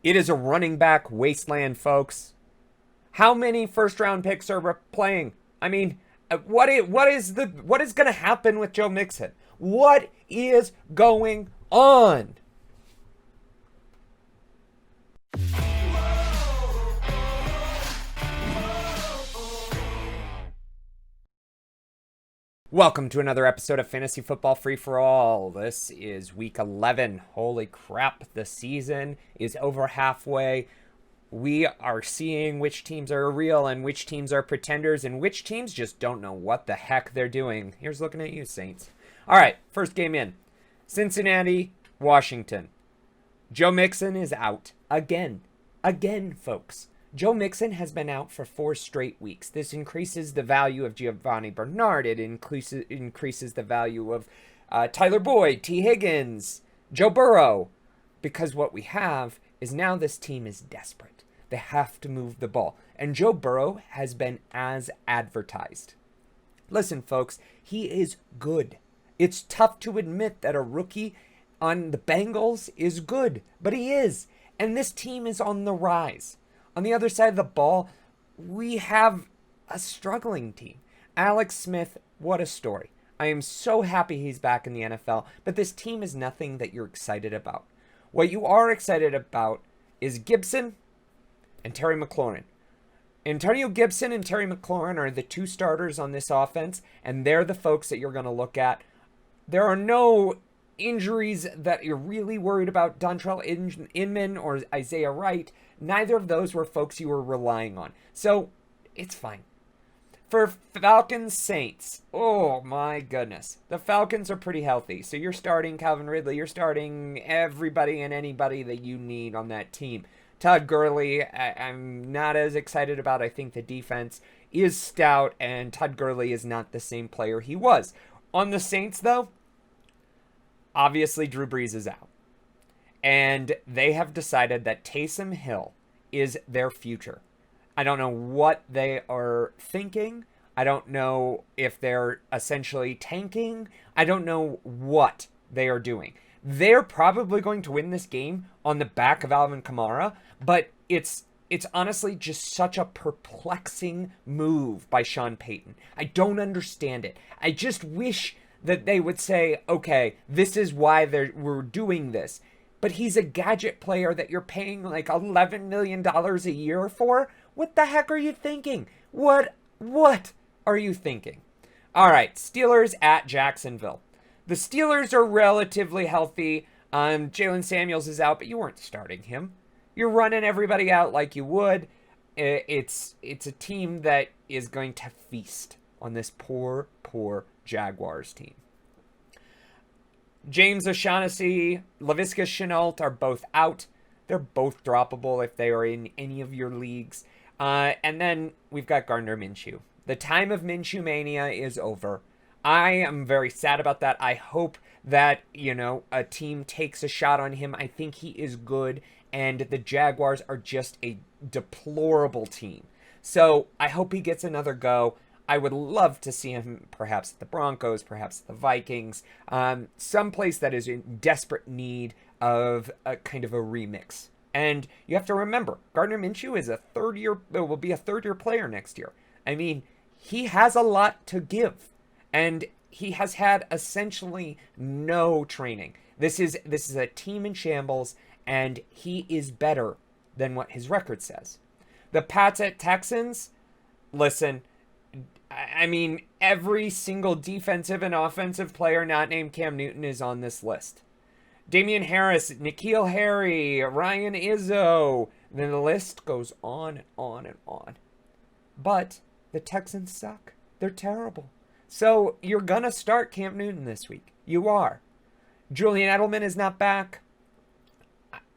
It is a running back wasteland, folks. How many first round picks are playing? I mean, what is going to happen with Joe Mixon? What is going on? Welcome to another episode of Fantasy Football Free for All. This is week 11. Holy crap, the season is over halfway. We are seeing which teams are real and which teams are pretenders and which teams just don't know what the heck they're doing. Here's looking at you, Saints. All right, first game in. Cincinnati, Washington. Joe Mixon is out again. Again, folks. Joe Mixon has been out for 4 straight weeks. This increases the value of Giovanni Bernard. It increases the value of Tyler Boyd, T. Higgins, Joe Burrow. Because what we have is now this team is desperate. They have to move the ball. And Joe Burrow has been as advertised. Listen, folks, he is good. It's tough to admit that a rookie on the Bengals is good, but he is. And this team is on the rise. On the other side of the ball, we have a struggling team. Alex Smith, what a story. I am so happy he's back in the NFL, but this team is nothing that you're excited about. What you are excited about is Gibson and Terry McLaurin. Antonio Gibson and Terry McLaurin are the 2 starters on this offense, and they're the folks that you're going to look at. There are no injuries that you're really worried about. Dontrell Inman or Isaiah Wright, neither of those were folks you were relying on. So, it's fine. For Falcons Saints, oh my goodness. The Falcons are pretty healthy. So you're starting Calvin Ridley. You're starting everybody and anybody that you need on that team. Todd Gurley, I'm not as excited about. I think the defense is stout, and Todd Gurley is not the same player he was. On the Saints, though, obviously Drew Brees is out. And they have decided that Taysom Hill is their future. I don't know what they are thinking. I don't know if they're essentially tanking. I don't know what they are doing. They're probably going to win this game on the back of Alvin Kamara, but it's honestly just such a perplexing move by Sean Payton. I don't understand it. I just wish that they would say, okay, this is why we're doing this. But he's a gadget player that you're paying like $11 million a year for? What the heck are you thinking? What are you thinking? All right, Steelers at Jacksonville. The Steelers are relatively healthy. Jalen Samuels is out, but you weren't starting him. You're running everybody out like you would. It's a team that is going to feast on this poor Jaguars team. James O'Shaughnessy, Laviska Shenault are both out. They're both droppable if they are in any of your leagues. And then we've got Gardner Minshew. The time of Minshew Mania is over. I am very sad about that. I hope that, a team takes a shot on him. I think he is good, and the Jaguars are just a deplorable team. So I hope he gets another go. I would love to see him perhaps at the Broncos, perhaps at the Vikings, someplace that is in desperate need of a kind of a remix. And you have to remember, Gardner Minshew is will be a third-year player next year. I mean, he has a lot to give, and he has had essentially no training. This is a team in shambles, and he is better than what his record says. The Pats at Texans, listen, I mean, every single defensive and offensive player not named Cam Newton is on this list. Damian Harris, N'Keal Harry, Ryan Izzo. Then the list goes on and on and on. But the Texans suck. They're terrible. So you're going to start Cam Newton this week. You are. Julian Edelman is not back.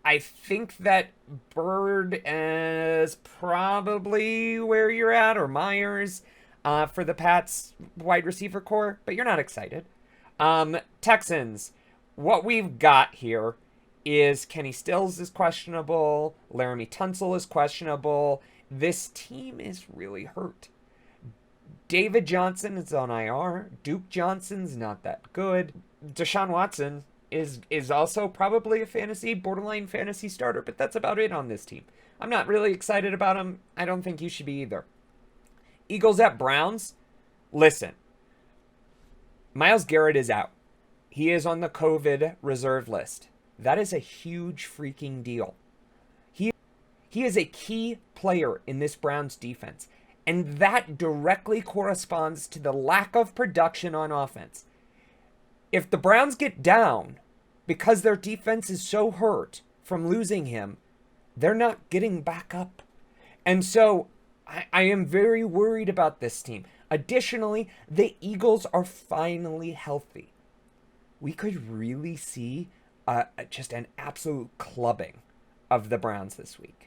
I think that Bird is probably where you're at, or Myers. For the Pats wide receiver core, but you're not excited. Texans, what we've got here is Kenny Stills is questionable. Laramie Tunsil is questionable. This team is really hurt. David Johnson is on IR. Duke Johnson's not that good. Deshaun Watson, is also probably a borderline fantasy starter, but that's about it on this team. I'm not really excited about him. I don't think you should be either. Eagles at Browns. Listen, Myles Garrett is out. He is on the COVID reserve list. That is a huge freaking deal. He is a key player in this Browns defense, and that directly corresponds to the lack of production on offense. If the Browns get down because their defense is so hurt from losing him, they're not getting back up. And so I am very worried about this team. Additionally, the Eagles are finally healthy. We could really see just an absolute clubbing of the Browns this week.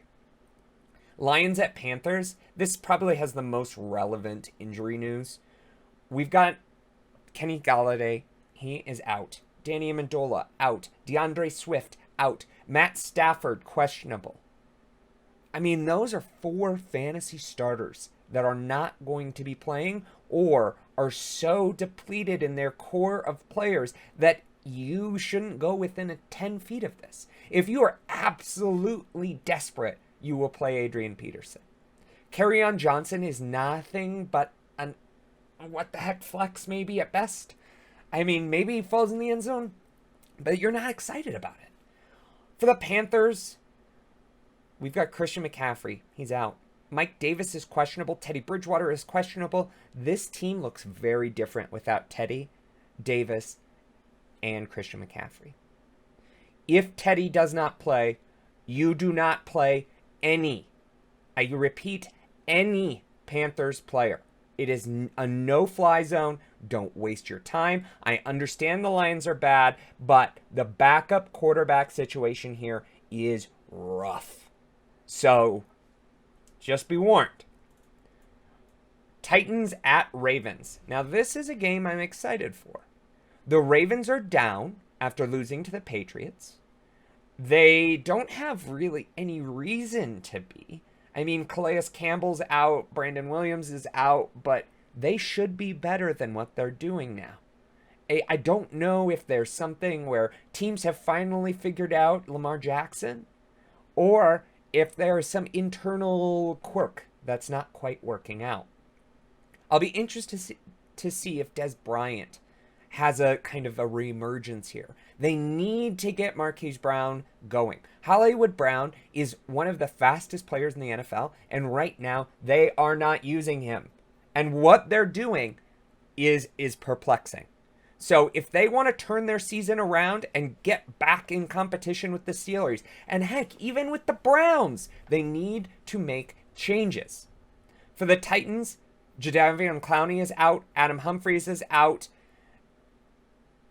Lions at Panthers. This probably has the most relevant injury news. We've got Kenny Golladay. He is out. Danny Amendola out. DeAndre Swift out. Matt Stafford questionable. I mean, those are 4 fantasy starters that are not going to be playing or are so depleted in their core of players that you shouldn't go within 10 feet of this. If you are absolutely desperate, you will play Adrian Peterson. Kerryon Johnson is nothing but an what the heck flex maybe at best. I mean, maybe he falls in the end zone, but you're not excited about it. For the Panthers, we've got Christian McCaffrey. He's out. Mike Davis is questionable. Teddy Bridgewater is questionable. This team looks very different without Teddy, Davis, and Christian McCaffrey. If Teddy does not play, you do not play any, I repeat, any Panthers player. It is a no-fly zone. Don't waste your time. I understand the Lions are bad, but the backup quarterback situation here is rough. So, just be warned. Titans at Ravens. Now, this is a game I'm excited for. The Ravens are down after losing to the Patriots. They don't have really any reason to be. I mean, Calais Campbell's out, Brandon Williams is out, but they should be better than what they're doing now. I don't know if there's something where teams have finally figured out Lamar Jackson, or if there's some internal quirk that's not quite working out. I'll be interested to see if Des Bryant has a kind of a reemergence here. They need to get Marquise Brown going. Hollywood Brown is one of the fastest players in the NFL, and right now they are not using him. And what they're doing is perplexing. So if they want to turn their season around and get back in competition with the Steelers, and heck, even with the Browns, they need to make changes. For the Titans, Jadeveon Clowney is out, Adam Humphries is out.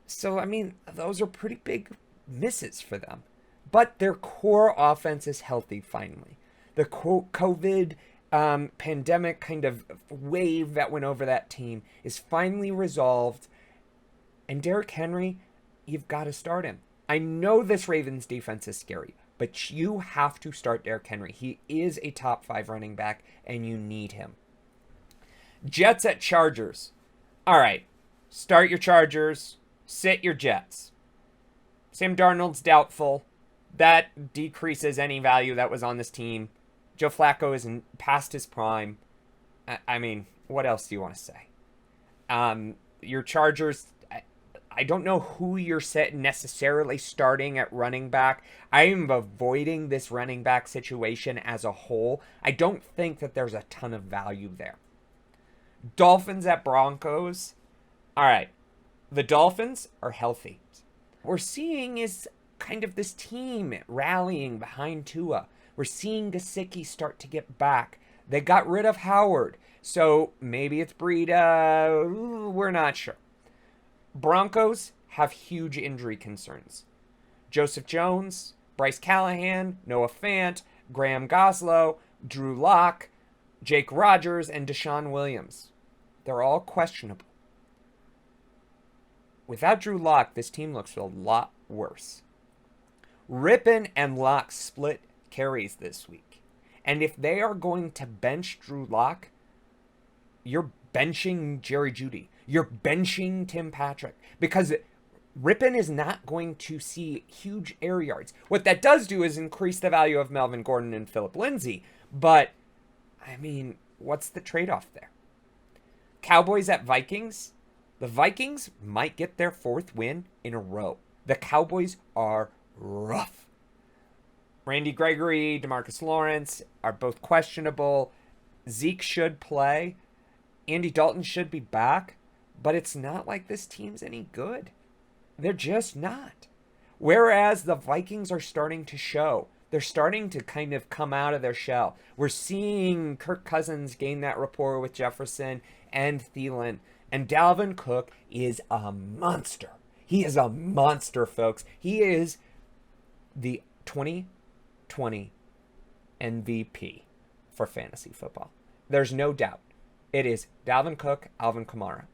So, I mean, those are pretty big misses for them. But their core offense is healthy, finally. The COVID pandemic kind of wave that went over that team is finally resolved. And Derrick Henry, you've got to start him. I know this Ravens defense is scary, but you have to start Derrick Henry. He is a top 5 running back, and you need him. Jets at Chargers. All right, start your Chargers. Sit your Jets. Sam Darnold's doubtful. That decreases any value that was on this team. Joe Flacco is past his prime. I mean, what else do you want to say? Your Chargers, I don't know who you're necessarily starting at running back. I am avoiding this running back situation as a whole. I don't think that there's a ton of value there. Dolphins at Broncos. All right. The Dolphins are healthy. What we're seeing is kind of this team rallying behind Tua. We're seeing Gesicki start to get back. They got rid of Howard, so maybe it's Breida. We're not sure. Broncos have huge injury concerns. Joseph Jones, Bryce Callahan, Noah Fant, Graham Goslow, Drew Lock, Jake Rogers, and Deshaun Williams. They're all questionable. Without Drew Lock, this team looks a lot worse. Rippon and Lock split carries this week. And if they are going to bench Drew Lock, you're benching Jerry Jeudy. You're benching Tim Patrick. Because Rippon is not going to see huge air yards. What that does do is increase the value of Melvin Gordon and Phillip Lindsay. But, I mean, what's the trade-off there? Cowboys at Vikings. The Vikings might get their 4th win in a row. The Cowboys are rough. Randy Gregory, DeMarcus Lawrence are both questionable. Zeke should play. Andy Dalton should be back. But it's not like this team's any good. They're just not. Whereas the Vikings are starting to show. They're starting to kind of come out of their shell. We're seeing Kirk Cousins gain that rapport with Jefferson and Thielen. And Dalvin Cook is a monster. He is a monster, folks. He is the 2020 MVP for fantasy football. There's no doubt. It is Dalvin Cook, Alvin Kamara.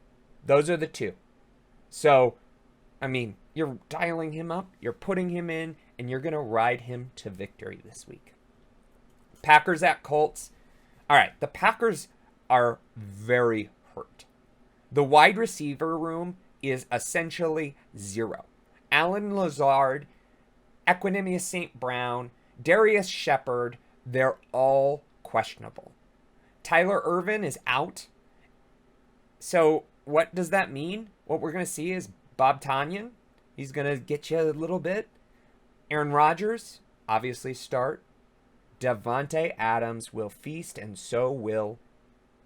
Those are the two. So, I mean, you're dialing him up, you're putting him in, and you're going to ride him to victory this week. Packers at Colts. All right, the Packers are very hurt. The wide receiver room is essentially zero. Allen Lazard, Equanimous St. Brown, Darius Shepard, they're all questionable. Tyler Ervin is out. So what does that mean? What we're going to see is Bob Tonyan. He's going to get you a little bit. Aaron Rodgers, obviously start. Devontae Adams will feast, and so will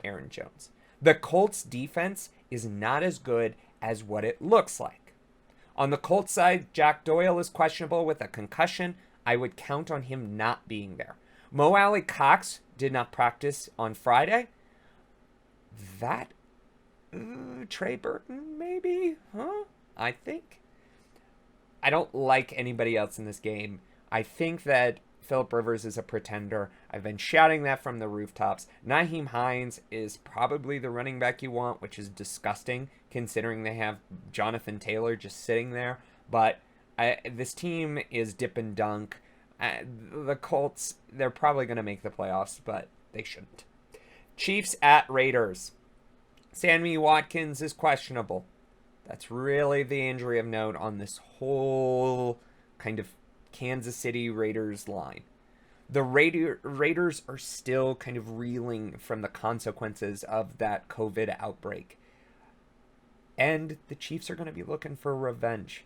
Aaron Jones. The Colts defense is not as good as what it looks like. On the Colts side, Jack Doyle is questionable with a concussion. I would count on him not being there. Mo Alley Cox did not practice on Friday. That Trey Burton, maybe? Huh? I think. I don't like anybody else in this game. I think that Phillip Rivers is a pretender. I've been shouting that from the rooftops. Nyheim Hines is probably the running back you want, which is disgusting considering they have Jonathan Taylor just sitting there. But this team is dip and dunk. The Colts, they're probably going to make the playoffs, but they shouldn't. Chiefs at Raiders. Sammy Watkins is questionable. That's really the injury of note on this whole kind of Kansas City Raiders line. The Raiders are still kind of reeling from the consequences of that COVID outbreak. And the Chiefs are going to be looking for revenge.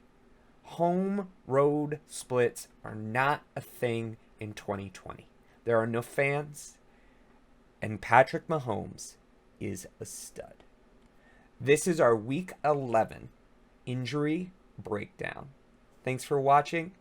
Home road splits are not a thing in 2020. There are no fans, and Patrick Mahomes is a stud. This is our Week 11 injury breakdown. Thanks for watching.